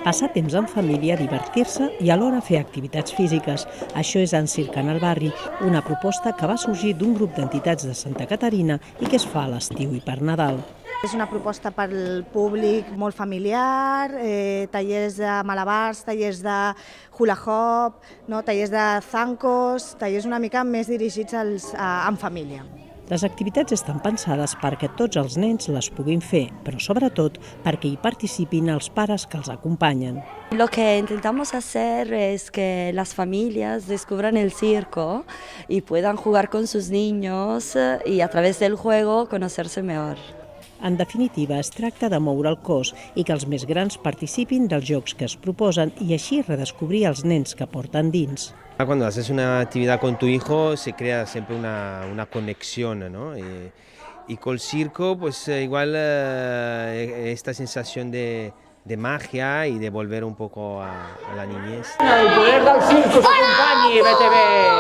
Passar temps en família, divertir-se i alhora fer activitats físiques. Això és Encircant el barri, una proposta que va sorgir d'un grup d'entitats de Santa Caterina i que es fa a l'estiu i per Nadal. És una proposta pel públic molt familiar, tallers de malabars, tallers de hula hoop, tallers de zancos, tallers una mica més dirigits en família. Les activitats estan pensades perquè tots els nens les puguin fer, però sobretot perquè hi participin els pares que els acompanyen. Lo que intentamos hacer es que las familias descubran el circo y puedan jugar con sus niños y a través del juego conocerse mejor. En definitiva, es tracta de moure el cos i que els més grans participin dels jocs que es proposen i així redescobrir els nens que porten dins. Cuando haces una actividad con tu hijo se crea siempre una conexión, ¿no? Y con el circo, pues igual esta sensación de magia y de volver un poco a la niñez. El poder del circo s'acompanyi, BTV!